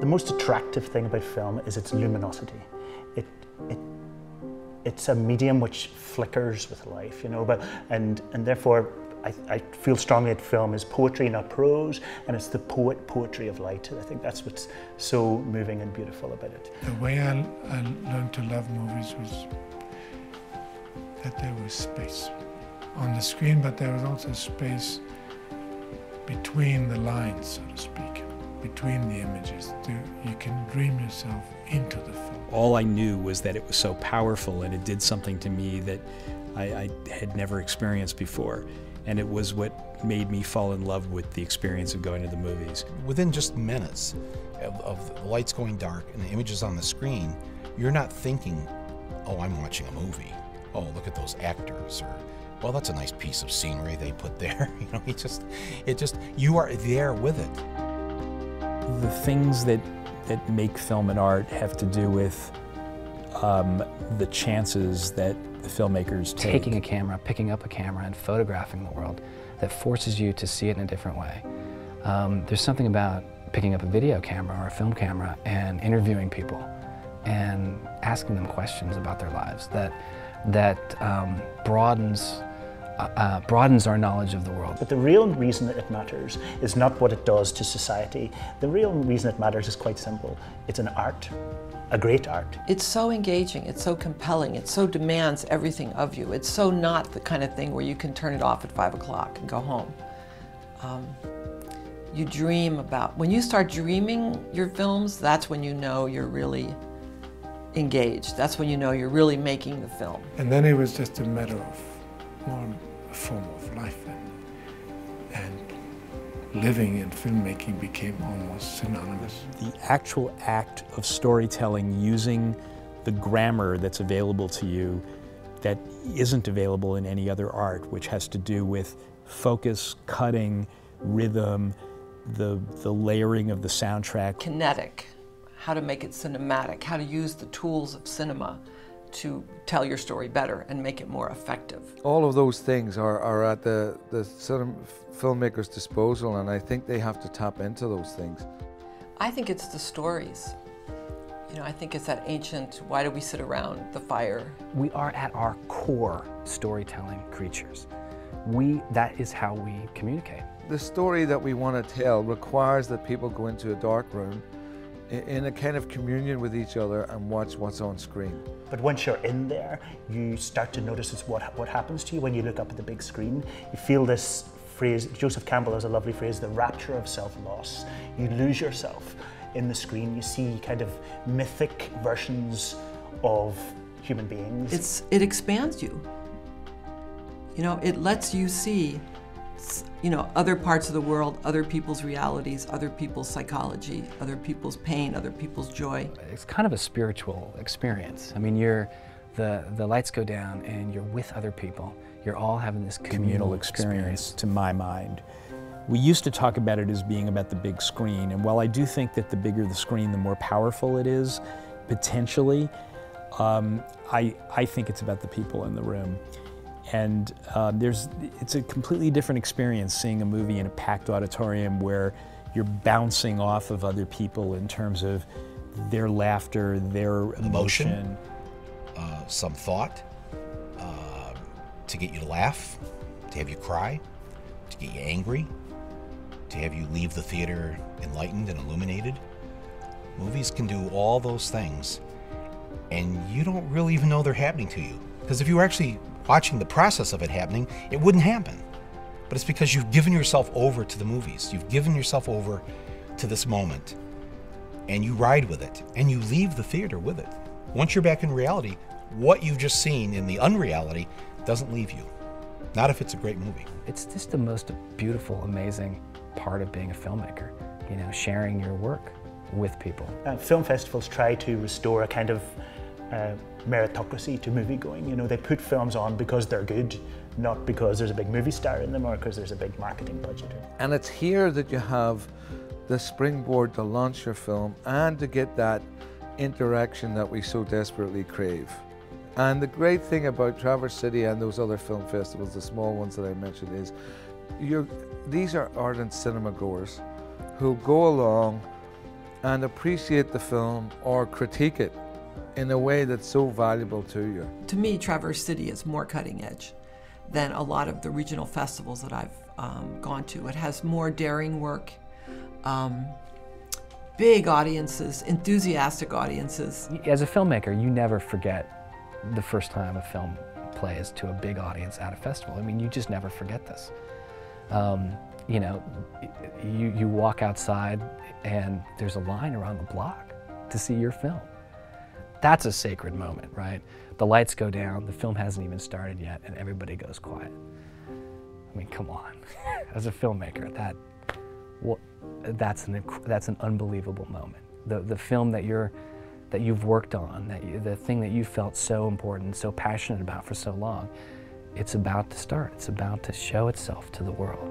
The most attractive thing about film is its luminosity. It's a medium which flickers with life, you know, and therefore I feel strongly that film is poetry, not prose, and it's the poetry of light. I think that's what's so moving and beautiful about it. The way I learned to love movies was that there was space on the screen, but there was also space between the lines, so to speak, between the images. You can dream yourself into the film. All I knew was that it was so powerful and it did something to me that I had never experienced before. And it was what made me fall in love with the experience of going to the movies. Within just minutes of the lights going dark and the images on the screen, you're not thinking, oh, I'm watching a movie. Oh, look at those actors, or, well, that's a nice piece of scenery they put there. You know, you are there with it. The things that make film and art have to do with the chances that the filmmakers take. Taking a camera, picking up a camera and photographing the world that forces you to see it in a different way. There's something about picking up a video camera or a film camera and interviewing people and asking them questions about their lives that broadens our knowledge of the world. But the real reason that it matters is not what it does to society. The real reason it matters is quite simple. It's an art, a great art. It's so engaging, it's so compelling, it so demands everything of you. It's so not the kind of thing where you can turn it off at 5 o'clock and go home. You dream about, when you start dreaming your films, that's when you know you're really engaged. That's when you know you're really making the film. And then it was just a matter of more a form of life, and living and filmmaking became almost synonymous. The actual act of storytelling using the grammar that's available to you that isn't available in any other art, which has to do with focus, cutting, rhythm, the layering of the soundtrack. Kinetic, how to make it cinematic, how to use the tools of cinema to tell your story better and make it more effective. All of those things are at the filmmaker's disposal, and I think they have to tap into those things. I think it's the stories. You know, I think it's that ancient, why do we sit around the fire? We are at our core storytelling creatures. That is how we communicate. The story that we want to tell requires that people go into a dark room in a kind of communion with each other and watch what's on screen. But once you're in there, you start to notice what happens to you when you look up at the big screen. You feel this phrase, Joseph Campbell has a lovely phrase, the rapture of self-loss. You lose yourself in the screen. You see kind of mythic versions of human beings. It expands you. You know, it lets you see, you know, other parts of the world, other people's realities, other people's psychology, other people's pain, other people's joy. It's kind of a spiritual experience. I mean, the lights go down and you're with other people. You're all having this communal experience, to my mind. We used to talk about it as being about the big screen, and while I do think that the bigger the screen, the more powerful it is, potentially, I think it's about the people in the room. And it's a completely different experience seeing a movie in a packed auditorium where you're bouncing off of other people in terms of their laughter, their emotion. Some thought, to get you to laugh, to have you cry, to get you angry, to have you leave the theater enlightened and illuminated. Movies can do all those things, and you don't really even know they're happening to you. Because if you were actually watching the process of it happening, it wouldn't happen. But it's because you've given yourself over to the movies. You've given yourself over to this moment, and you ride with it, and you leave the theater with it. Once you're back in reality, what you've just seen in the unreality doesn't leave you. Not if it's a great movie. It's just the most beautiful, amazing part of being a filmmaker, you know, sharing your work with people. Film festivals try to restore a kind of meritocracy to movie-going. You know, they put films on because they're good, not because there's a big movie star in them or because there's a big marketing budget. And it's here that you have the springboard to launch your film and to get that interaction that we so desperately crave. And the great thing about Traverse City and those other film festivals, the small ones that I mentioned, is these are ardent cinema goers who go along and appreciate the film or critique it in a way that's so valuable to you. To me, Traverse City is more cutting edge than a lot of the regional festivals that I've gone to. It has more daring work, big audiences, enthusiastic audiences. As a filmmaker, you never forget the first time a film plays to a big audience at a festival. I mean, you just never forget this. You know, you walk outside and there's a line around the block to see your film. That's a sacred moment, right? The lights go down, the film hasn't even started yet, and everybody goes quiet. I mean, come on. As a filmmaker, that's an unbelievable moment. The film that you've worked on, the thing that you felt so important, so passionate about for so long, it's about to start. It's about to show itself to the world.